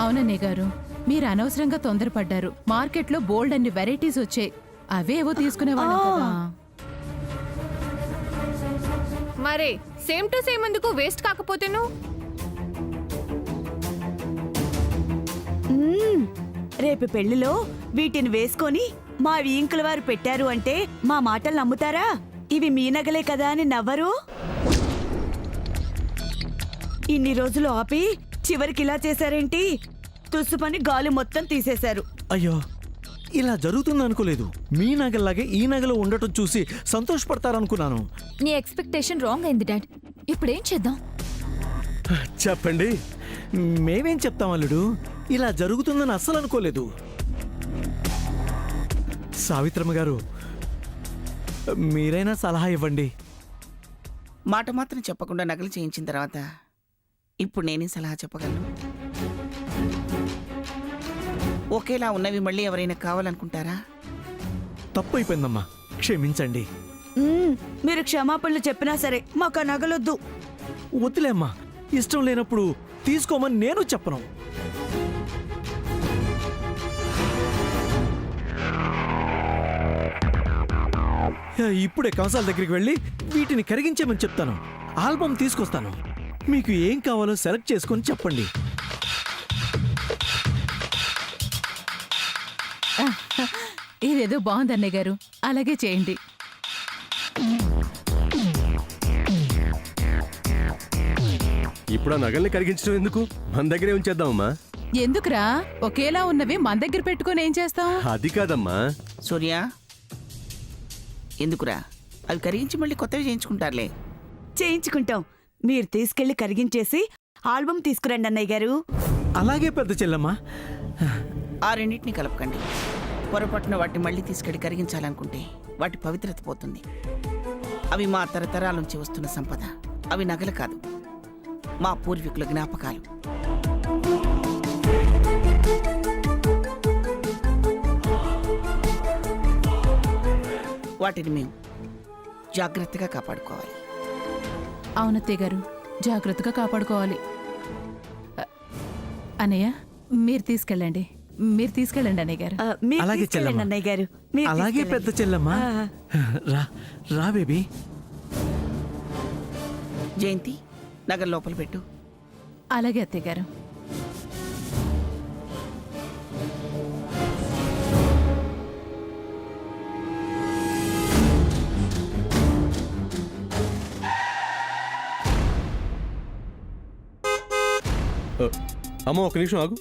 అవునన్నయ్య గారు, మీరు అనవసరంగా తొందరపడ్డారు. మార్కెట్లో బోల్డ్ అన్ని వెరైటీస్ వచ్చాయి, అవేవో తీసుకునేవాళ్ళం కదా. మరే సేమ్ టు సేమ్ ఎందుకు వేస్ట్ కాకపోతేను? రేపు పెళ్లిలో వీటిని వేసుకొని మా వీంకుల వారు పెట్టారు అంటే మా మాటలు నమ్ముతారా? ఇవి మీ నగలే కదా అని నవ్వరు. ఇన్ని రోజులు ఆపి చివరికి ఇలా చేశారేంటి? తుస్సుపని గాలి మొత్తం తీసేశారు. అయ్యో, ఇలా జరుగుతుంది అనుకోలేదు. మీ నగల్లాగే ఈ నగలు ఉండటం చూసి సంతోషపడతారనుకున్నాను. నీ ఎక్స్పెక్టేషన్ రాంగ్ అయింది డాడ్. ఇప్పుడేం చేద్దాం? చెప్పండి, మేమేం చెప్తాం అల్లుడు? ఇలా జరుగుతుందని అస్సలు అనుకోలేదు. సావిత్రమ్మ గారు, మీరైనా సలహా ఇవ్వండి. మాట మాత్రం చెప్పకుండా నగలు చేయించిన తర్వాత ఇప్పుడు నేనే సలహా చెప్పగలను? ఒకేలా ఉన్నవి మళ్ళీ ఎవరైనా కావాలనుకుంటారా? తప్పు అయిపోయిందమ్మా, క్షమించండి. మీరు క్షమాపణలు చెప్పినా సరే మాకు ఆ నగలొద్దు. వద్దులేమ్మా, ఇష్టం లేనప్పుడు తీసుకోమని నేను చెప్పను. ఇప్పుడే కంసాల దగ్గరికి వెళ్ళి వీటిని కరిగించేమని చెప్తాను. ఆల్బమ్ తీసుకొస్తాను. మీకు ఏం కావాలో సెలెక్ట్ చేసుకొని చెప్పండి. ఇదేదో బాగుంది అన్నయ్య గారు, అలాగే చేయండి. ఇప్పుడు ఆ నగల్ని కరిగించడం ఎందుకు? మన దగ్గరే ఉంచేద్దామమ్మా. ఎందుకురా, ఒకేలా ఉన్నవి మన దగ్గర పెట్టుకొని ఏం చేస్తాం? అది కాదమ్మా. సూర్య, ఎందుకురా? అవి కరిగించి మళ్ళీ కొత్తవి చేయించుకుంటారులే. చేయించుకుంటాం. మీరు తీసుకెళ్లి కరిగించేసి ఆల్బమ్ తీసుకురండి అన్నయ్య గారు. అలాగే పెద్ద చెల్లమ్మా. ఆ రెండింటిని కలపకండి. పొరపాటున వాటిని మళ్ళీ తీసుకెళ్లి కరిగించాలనుకుంటే వాటి పవిత్రత పోతుంది. అవి మా తరతరాల నుంచి వస్తున్న సంపద. అవి నగలు కాదు, మా పూర్వీకుల జ్ఞాపకాలు. వాటిని మేము జాగ్రత్తగా కాపాడుకోవాలి. అవునత్తయ్య గారు, జాగ్రత్తగా కాపాడుకోవాలి. అన్నయ్య, మీరు తీసుకెళ్ళండి. మీరు తీసుకెళ్ళండి అన్నయ్య గారు. మీరు అలాగే తీసుకెళ్ళండి చెల్లమ్మ. అన్నయ్య గారు. మీరు అలాగే తీసుకెళ్ళండి. పెద్ద చెల్లమ్మా. రా రా బేబీ. జయంతి, నగలు లోపల పెట్టు. అలాగే అత్తయ్య గారు. అమ్మ, ఒక నిమిషం ఆగు.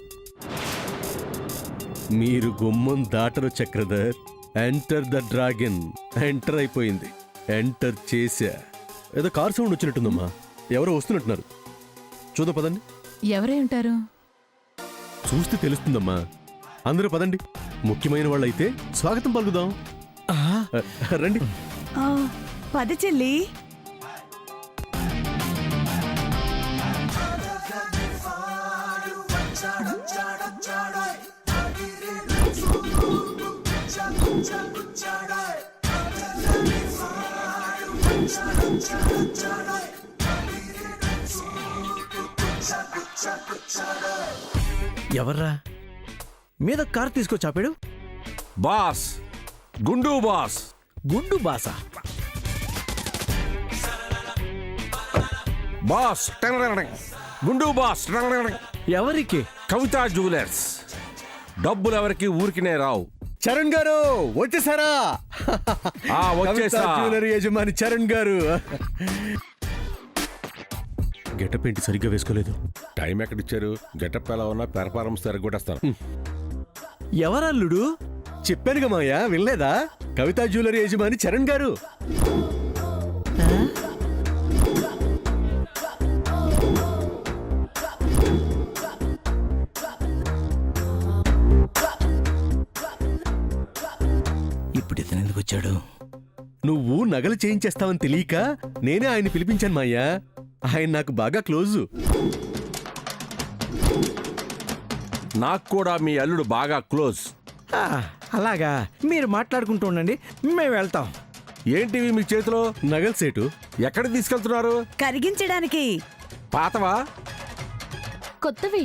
మీరు గుమ్మం దాటరు Chakradhar. Enter the dragon. Enter అయిపోయింది. ఎంటర్ చేశా. ఏదో కార్ సౌండ్ వచ్చినట్టుందమ్మా. ఎవరో వస్తున్నట్టున్నారు. చూద్దాం, పదండి. ఎవరై ఉంటారు? చూస్తే తెలుస్తుందమ్మా. అందరూ పదండి. ముఖ్యమైన వాళ్ళైతే స్వాగతం పలుకుదాం. రండి. పద చెల్లి. ఎవర్రా మీద కారు తీసుకొచ్చాపాడు? బాస్, గుండు బాస్. గుండు బాసా? బాస్ గుండు బాస్. ఎవరికి? కవితా జ్యువెలర్స్. డబ్బులు ఎవరికి ఊరికినే రావు. చరణ్ గారు వచ్చేసారా? వచ్చేసా. జ్యువెలరీ యజమాని చరణ్ గారు. గెటప్ ఏంటి సరిగ్గా వేసుకోలేదు? టైం ఎక్కడిచ్చారు? గెటప్ ఎలా ఉన్నా పెర్ఫార్మెన్స్ తిరగొట్టేస్తారు. ఎవరల్లుడు? చెప్పానుగా మాయా, వినలేదా? కవితా జ్యువెలరీ యజమాని చరణ్ గారు. ఇప్పుడు ఇతను ఎందుకు వచ్చాడు? నువ్వు నగలు చేయించేస్తావని తెలియక నేనే ఆయన్ని పిలిపించాను మాయ్యా. ఆయన నాకు బాగా క్లోజు. నాకు కూడా మీ అల్లుడు బాగా క్లోజ్. అలాగా, మీరు మాట్లాడుకుంటూ ఉండండి, మేము వెళ్తాం. ఏంటివి మీ చేతిలో? నగల సేటు. ఎక్కడికి తీసుకెళ్తున్నారు? కరిగించడానికి. పాతవా? కొత్తవి.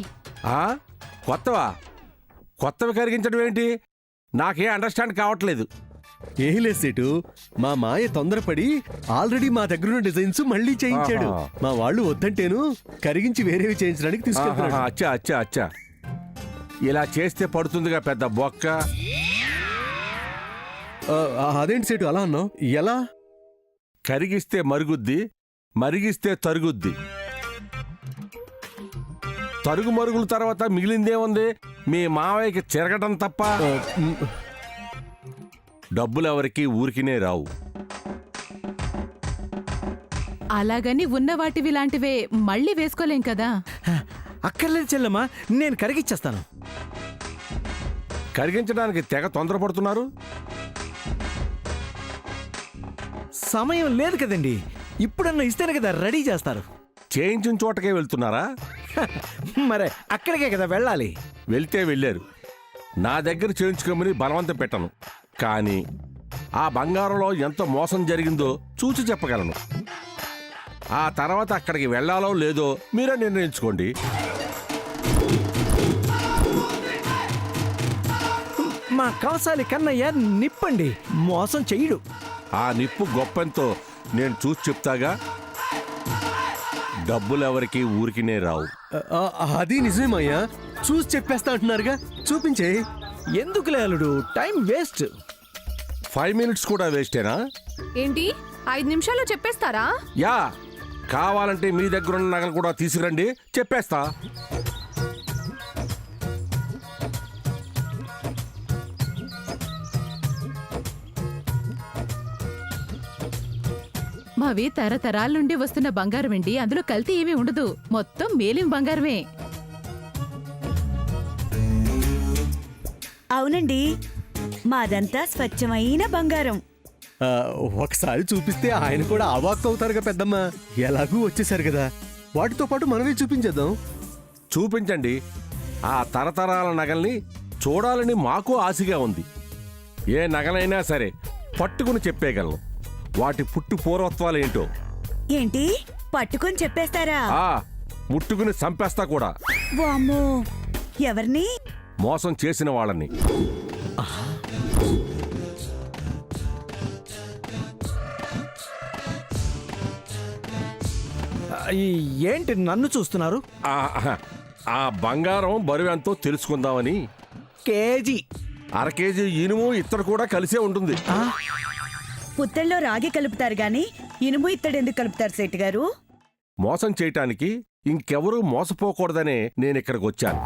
కొత్తవి కరిగించడం ఏంటి? నాకే అండర్స్టాండ్ కావట్లేదు. ఏం లేదు సేటు, మా మాయ తొందరపడి ఆల్రెడీ మా దగ్గరున్న డిజైన్స్ మళ్ళీ చేయించాడు. ఆహా. మా వాళ్ళు వద్దంటేను కరిగించి వేరేవి చేయించడానికి తీసుకెళ్తున్నాడు. ఆహా, అచ్చా అచ్చా అచ్చా. ఇలా చేస్తే పడుతుందిగా పెద్ద బొక్క. అదేంటి సేటు అలా అన్నావు? ఎలా? కరిగిస్తే మరుగుద్ది, మరిగిస్తే తరుగుద్ది. తరుగు మరుగుల తర్వాత మిగిలిందేముంది? మీ మావయ్యకి చెరగటం తప్ప. డబ్బులు ఎవరికి ఊరికినే రావు. అలాగని ఉన్న వాటివి లాంటివే మళ్ళీ వేసుకోలేం కదా. అక్కర్లేదు చెల్లమ్మా, నేను కరిగిచ్చేస్తాను. కరిగించడానికి తెగ తొందరపడుతున్నారు. సమయం లేదు కదండి, ఇప్పుడన్నా ఇస్తేనే కదా రెడీ చేస్తారు. చేయించిన చోటకే వెళ్తున్నారా? మరే అక్కడికే కదా వెళ్ళాలి. వెళ్తే వెళ్ళారు. నా దగ్గర చేయించుకోమని బలవంతం పెట్టను. కానీ ఆ బంగారంలో ఎంత మోసం జరిగిందో చూసి చెప్పగలను. ఆ తర్వాత అక్కడికి వెళ్ళాలో లేదో మీరే నిర్ణయించుకోండి. మా కవసాలి కన్నయ్య నిప్పండి, మోసం చెయ్యడు. ఆ నిప్పు గొప్పెంతో నేను చూసి చెప్తాగా. డబ్బులు ఎవరికి ఊరికినే రావు. అది నిజమేమయ్యా, చూసి చెప్పేస్తా అంటున్నారుగా, చూపించే. ఎందుకు లేలుడు, టైం వేస్ట్. 5 minutes కూడా వేస్టేనా? ఏంటి 5 నిమిషాల్లో చెప్పేస్తారా? యా, కావాలంటే మీ దగ్గరున్న నగలు కూడా తీసుకురండి, చెప్పేస్తా. మావి తరతరాల నుండి వస్తున్న బంగారం అండి, అందులో కల్తీ ఏమీ ఉండదు, మొత్తం మేలిం బంగారమే. అవునండి, మాదంతా స్వచ్ఛమైన బంగారం. ఒకసారి చూపిస్తే ఆయన కూడా అవాక్ అవుతారుగా పెద్దమ్మ. ఎలాగూ వచ్చేసారు కదా, వాటితో పాటు మనమే చూపించేద్దాం. చూపించండి. ఆ తరతరాల నగల్ని చూడాలని మాకు ఆశగా ఉంది. ఏ నగలైనా సరే పట్టుకుని చెప్పేయగలను. వాటి పుట్టు పూర్వత్వాలేంటో. ఏంటి, పట్టుకొని చెప్పేస్తారా? ముట్టుకుని చంపేస్తా కూడా. వామ్మో, ఎవరిని? మోసం చేసిన వాళ్ళని. ఏంటి నన్ను చూస్తున్నారు? ఆ బంగారం బరువెంతో తెలుసుకుందామని. కేజీ. 1/2 kg ఇనుము ఇత్తడి కూడా కలిసే ఉంటుంది. పుత్తల్లో రాగి కలుపుతారు గాని ఇనుము ఇత్తడి ఎందుకు కలుపుతారు సేటు గారు? మోసం చేయటానికి ఇంకెవరూ మోసపోకూడదనే నేనిక్కడికి వచ్చాను.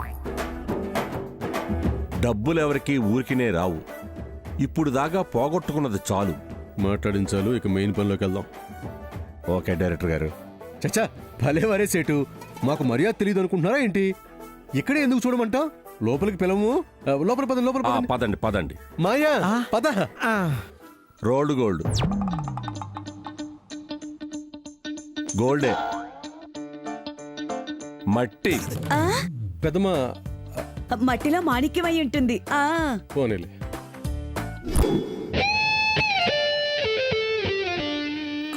డబ్బులెవరికి ఊరికినే రావు. ఇప్పుడు దాకా పోగొట్టుకున్నది చాలు. మాట్లాడించాలు, ఇక మెయిన్ పనిలోకి వెళ్దాం. ఓకే డైరెక్టర్ గారు. చచ్చా, భలేవరే సేటు, మాకు మర్యాద తెలియదు అనుకుంటున్నారా ఏంటి? ఇక్కడే ఎందుకు చూడమంటావు? లోపలికి పిలవము. లోపల పదండి, లోపల పదండి. పదండి పదండి. మాయా పద. Rolled gold. గోల్డే. మట్టి. పెద్దమ్మ, మట్టిలో మాణిక్యం అయి ఉంటుంది. పోనీలే.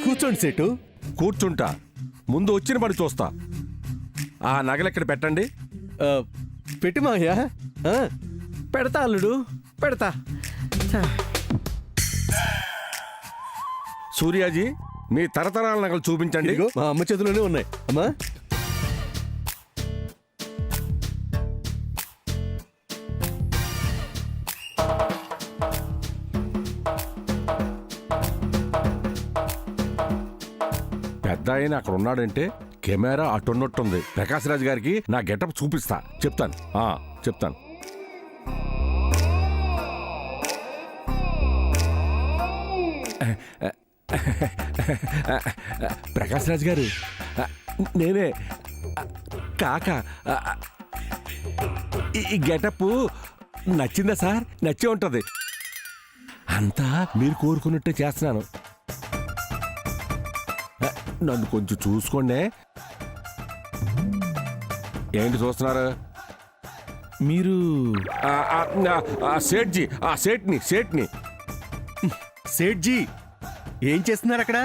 కూర్చోండి సేటు. కూర్చుంటా. ముందు వచ్చిన పని చూస్తా. ఆ నగలెక్కడ పెట్టండి. పెట్టి మాయా. పెడతా అల్లుడు, పెడతా. సూర్యాజీ, మీ తరతరాల నగలు చూపించండి. ఇదిగో మా అమ్మ చేతిలోనే ఉన్నాయి. అమ్మా, పెద్ద ఆయన అక్కడ ఉన్నాడంటే కెమెరా అటున్నట్టుంది. ప్రకాశ్ రాజ్ గారికి నా గెటప్ చూపిస్తా. చెప్తాను చెప్తాను. ప్రకాశ్ రాజ్ గారు, నేనే కాక. ఈ గెటప్ నచ్చిందా సార్? నచ్చే ఉంటుంది. అంతా మీరు కోరుకున్నట్టే చేస్తున్నాను. నన్ను కొంచెం చూసుకోండి. ఏంటి చూస్తున్నారు మీరు? సేట్జీ, సేట్ని. సేట్జీ ఏం చేస్తున్నారు అక్కడ?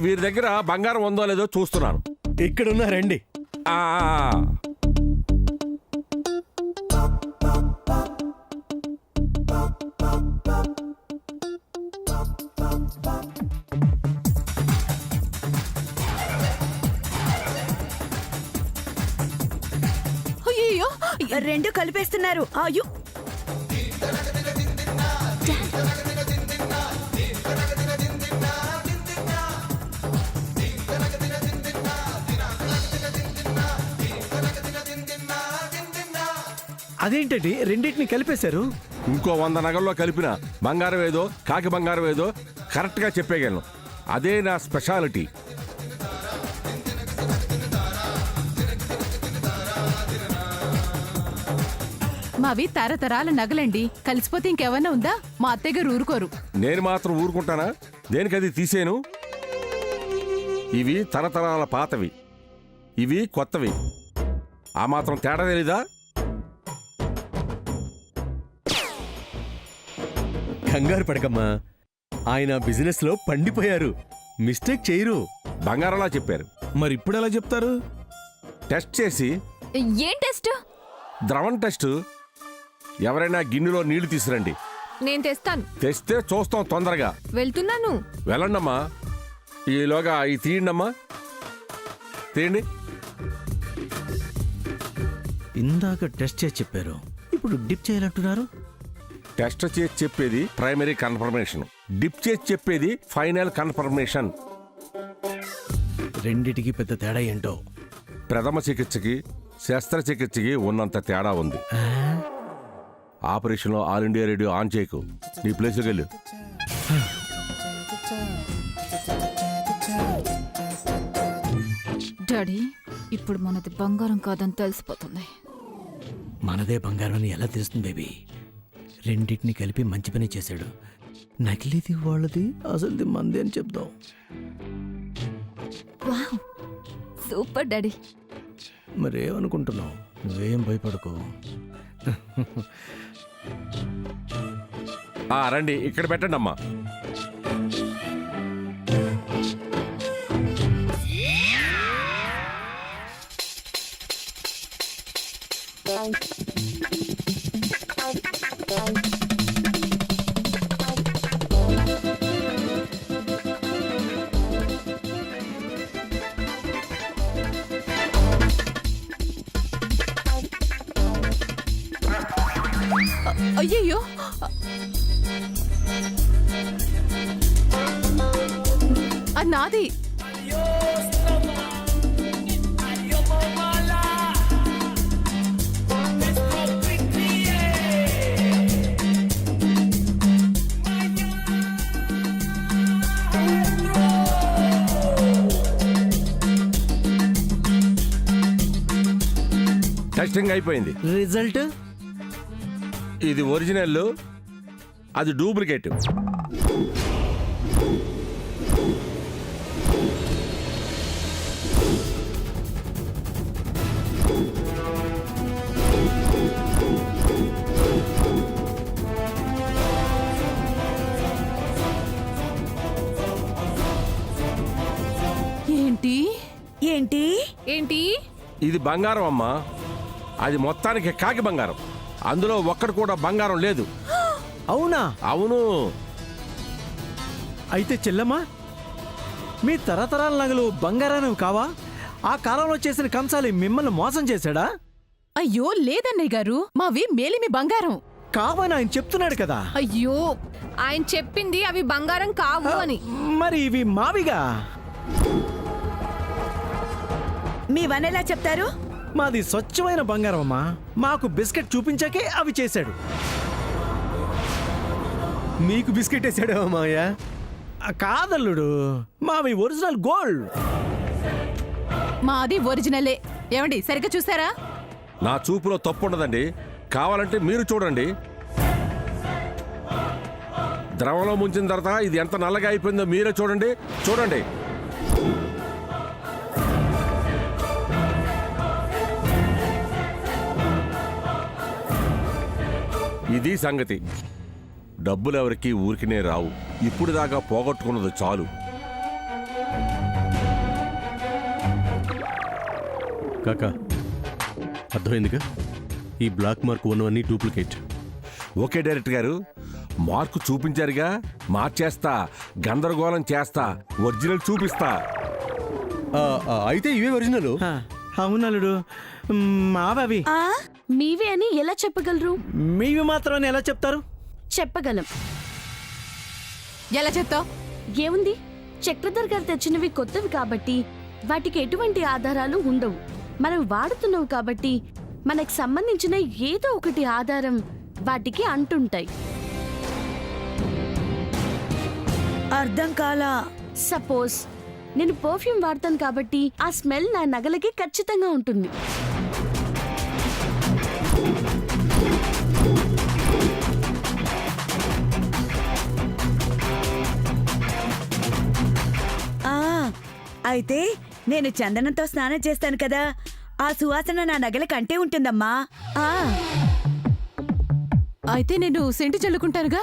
వీరి దగ్గర బంగారం ఉందో లేదో చూస్తున్నాను. ఇక్కడున్నారండి. రెండు కలిపేస్తున్నారు. అయ్యో, అదేంటండి రెండింటిని కలిపేశారు? ఇంకో 100 నగల్లో కలిపిన బంగారం ఏదో కాకి బంగారం ఏదో కరెక్ట్గా చెప్పేయగలను. అదే నా స్పెషాలిటీ. మావి తరతరాల నగలండి. కలిసిపోతే ఇంకెవరన్నా ఉందా? మా అత్తయ్య గారు ఊరుకోరు. నేను మాత్రం ఊరుకుంటానా? దేనికది తీసేను. ఇవి తరతరాల పాతవి, ఇవి కొత్తవి. ఆ మాత్రం తేడా తెలీదా? కంగారు పడకమ్మా, ఆయన బిజినెస్ లో పండిపోయారు, మిస్టేక్ చేయరు. బంగారంలా చెప్పారు. మరి ఇప్పుడు ఎలా చెప్తారు? టెస్ట్ చేసి. ఏం టెస్ట్? ద్రవం టెస్ట్. ఎవరైనా గిన్నెలో నీళ్లు తీసుకురండి. నేను తెస్తాను. తెస్తే చూస్తాం తొందరగా. వెళ్తున్నాను. వెళ్ళండమ్మా. ఈలోగా ఈ తీయండమ్మా, తీయండి. ఇందాక టెస్ట్ చేసి చెప్పారు, ఇప్పుడు డిప్ చేయాలంటున్నారు. టెస్ట్ చేసి చెప్పేది ప్రైమరీ కన్ఫర్మేషన్, డిప్ చేసి చెప్పేది ఫైనల్ కన్ఫర్మేషన్. రెండిటికి పెద్ద తేడా ఏంటో. ప్రథమ చికిత్సకి శస్త్రచికిత్సకి ఉన్నంత తేడా ఉంది. ఆపరేషన్లో ఆల్ ఇండియా రేడియో ఆన్ చేయకు, నీ ప్లేస్లోకి వెళ్ళు. డాడీ, ఇప్పుడు మనది బంగారం కాదని తెలిసిపోతుంది. మనదే బంగారం అని ఎలా తెలుస్తుంది బేబీ? రెండింటిని కలిపి మంచి పని చేశాడు. నకిలీది వాళ్ళది, అసలుది మంది అని చెప్దాం. Wow, super daddy. మరేమనుకుంటున్నావు? నువ్వేం భయపడకు. రండి, ఇక్కడ పెట్టండి అమ్మా. అయ్యయ్యో, అది నాది. టెస్టింగ్ అయిపోయింది. రిజల్ట్ ఇది ఒరిజినల్, అది డూప్లికేట్. ఏంటి ఏంటి? ఏంటి? ఇది బంగారం అమ్మా, అది మొత్తానికి కాకి బంగారం. అందులో ఒక్కడు కూడా బంగారం లేదు. అవునా? అవును. అయితే చెల్లమ్మా, మీ తరతరాల నగలు బంగారానివి కావా? ఆ కాలంలో చేసిన కంసాలి మిమ్మల్ని మోసం చేశాడా? అయ్యో లేదన్నయ్య గారు, మావి మేలిమి బంగారం. కావని ఆయన చెప్తున్నాడు కదా. అయ్యో, ఆయన చెప్పింది అవి బంగారం కావు అని. మరి ఇవి మావిగా. మీవనేలా చెప్తారు? మాది స్వచ్ఛమైన బంగారం అమ్మా. మాకు బిస్కెట్ చూపించాకే అవి చేశాడు. మీకు బిస్కెట్ వేసాడా మాయా? కాదల్లుడు, మావి ఒరిజినల్ గోల్డ్. మాది ఒరిజినలే. ఏమండి సరిగ్గా చూసారా? నా చూపులో తప్పు ఉండదండి, కావాలంటే మీరు చూడండి. ద్రవంలో ముంచిన తర్వాత ఇది ఎంత నల్లగా అయిపోయిందో మీరే చూడండి. చూడండి. ఇది సంగతి. డబ్బులు ఎవరికి ఊరికినే రావు. ఇప్పుడు దాకా పోగొట్టుకున్నది చాలు. కాకా, అర్థమైందిగా? ఈ బ్లాక్ మార్క్ ఉన్నవన్నీ డూప్లికేట్. ఓకే డైరెక్టర్ గారు, మార్కు చూపించారుగా, మార్చేస్తా, గందరగోళం చేస్తా, ఒరిజినల్ చూపిస్తా. అయితే ఇవే ఒరిజినల్. అవునలుడు, మావవి. ఆ మీవే అని ఎలా చెప్పగలరు? మీవి మాత్రం ఎలా చెప్తారు? చెప్పగలం. ఎలా చెప్తావు? ఏముంది, చక్రధర్ గారు తెచ్చినవి కొత్తవి కాబట్టి వాటికి ఎటువంటి ఆధారాలు ఉండవు. మనం వాడుతున్నావు కాబట్టి మనకు సంబంధించిన ఏదో ఒకటి ఆధారం వాటికి అంటుంటాయి. అర్థం కాలా. సపోజ్ నేను పర్ఫ్యూమ్ వాడతాను కాబట్టి ఆ స్మెల్ నా నగలకి ఖచ్చితంగా ఉంటుంది. ఆ అయితే నేను చందనంతో స్నానం చేస్తాను కదా, ఆ సువాసన నా నగలకి అంటే ఉంటుందమ్మా. ఆ అయితే నేను సెంటు చల్లుకుంటానుగా,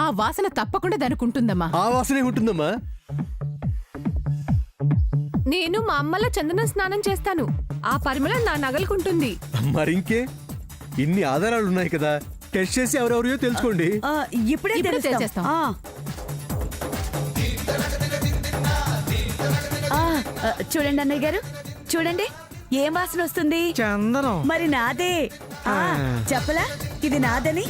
ఆ వాసన తప్పకుండా దానికి ఉంటుందమ్మా. ఆ వాసనే ఉంటుందమ్మా. నేను మా అమ్మలా చందన స్నానం చేస్తాను, ఆ పరిమళం నా నగలుకుంటుంది. మరింకే, ఇన్ని ఆధారాలు ఉన్నాయి కదా, టెస్ట్ చేసి ఎవరెవరియో తెలుసుకోండి. ఇప్పుడే ఇప్పుడే తెలుస్తాం. తెచ్చేస్తాం. చూడండి అన్నయ్య గారు, చూడండి ఏం వాసన వస్తుంది. చందనం. మరి నాదే. చెప్పలా ఇది నాదని?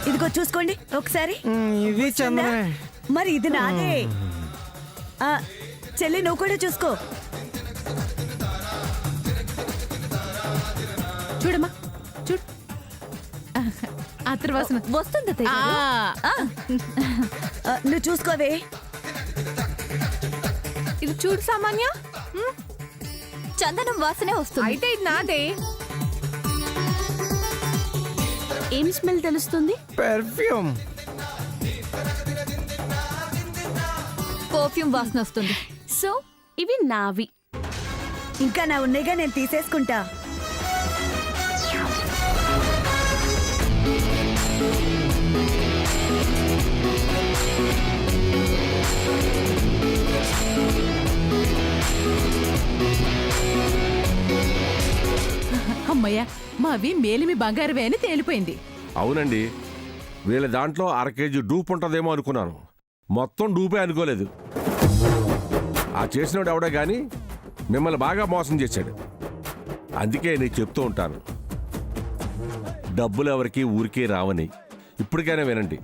ఇదిగో చూసుకోండి ఒకసారి. ఇది చందనమే. మరి ఇది నాదే. చెల్లి నువ్వు కూడా చూసుకో. చూడమ్మా, చూడు. అత్తరు వాసన వస్తుంది అత్తయ్య ఆ, గారు. నువ్వు చూసుకోవే. ఇది చూడు సామాన్య, చందనం వాసనే వస్తుంది. అయితే ఇది నాదే. ఏం స్మెల్ తెలుస్తుంది? పెర్ఫ్యూమ్. పర్ఫ్యూమ్ వాసన వస్తుంది. సో ఇవి నావి. ఇంకా నా ఉన్నాయిగా, నేను తీసేసుకుంటా. అమ్మయ్య, మావి మేలిమి బంగారవే అని తేలిపోయింది. అవునండి, వీళ్ళ దాంట్లో 1/2 కేజీ డూప్ ఉంటుందేమో అనుకున్నాను. మొత్తం డూపే అనుకోలేదు. ఆ చేసినోడు ఎవడే గాని మిమ్మల్ని బాగా మోసం చేశాడు. అందుకే నేను చెప్తూ ఉంటాను, డబ్బులు ఎవరికి ఊరికే రావని. ఇప్పటికైనా వినండి,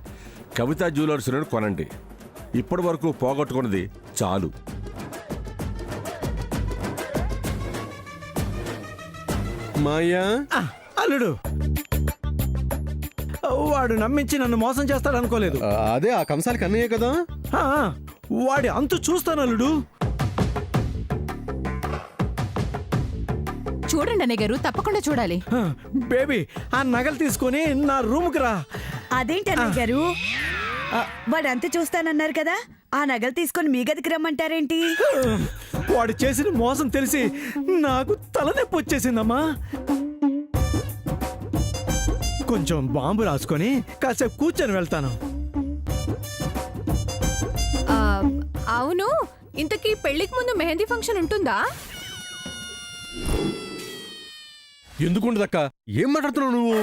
కవితా జ్యువెలర్స్ నుండి కొనండి. ఇప్పటి వరకు పోగొట్టుకున్నది చాలు. మాయా, అల్లుడు, వాడు నమ్మించి నన్ను మోసం చేస్తాడు అనుకోలేదు. అదే ఆ కంసాలకి అన్నయ్యే కదా. వాడి అంతు చూస్తాను అల్లుడు. చూడండి అన్నయ్య గారు, తప్పకుండా చూడాలి. బేబీ, ఆ నగలు తీసుకొని నా రూమ్కి రా. అదేంటి అన్నయ్య గారు, వాడంతా చూస్తానన్నారు కదా, ఆ నగలు తీసుకొని మీ గదికి రమ్మంటారేంటి? వాడు చేసిన మోసం తెలిసి నాకు తలనొప్పి వచ్చేసిందమ్మా. కొంచెం బాంబు రాసుకొని కాసేపు కూర్చొని వెళ్తాను. అవును, ఇంతకీ పెళ్లికి ముందు మెహందీ ఫంక్షన్ ఉంటుందా? ఎందుకుండదక్క, ఏం మాట్లాడుతున్నావు నువ్వు?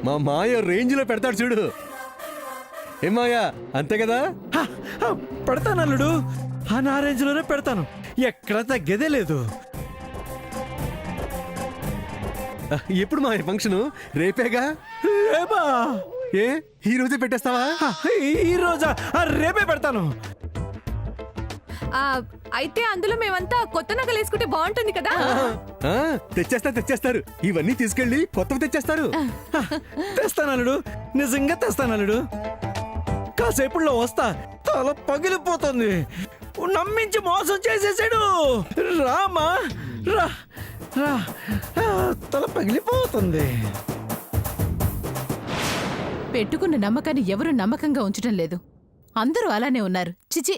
మా మాయ రేంజ్ లో పెడతాడు చూడు. ఏం మాయా, అంతే కదా? పెడతాను అల్లుడు, ఆ నా రేంజ్లోనే పెడతాను, ఎక్కడ తగ్గేదే లేదు. ఎప్పుడు మాయ ఫంక్షన్? రేపేగా. రేపా? ఏ ఈ రోజే పెట్టేస్తావా? ఈ రోజా? రేపే పెడతాను. అయితే అందులో మేమంతా కొత్త నగలు వేసుకుంటే బాగుంటుంది కదా. తెచ్చేస్తారు. ఇవన్నీ తీసుకెళ్ళి కొత్తవి తెచ్చేస్తారు. తెస్తాను అల్లుడు, నిజంగా తెస్తాను అల్లుడు. కాసేపుల్లో వస్తా. తల పగిలిపోతుంది, నమ్మించి మోసం చేసేసాడు. రామా రా రా, తల పగిలిపోతుంది. పెట్టుకున్న నమ్మకాన్ని ఎవరూ నమ్మకంగా ఉంచటం లేదు. అందరూ అలానే ఉన్నారు. చిచి.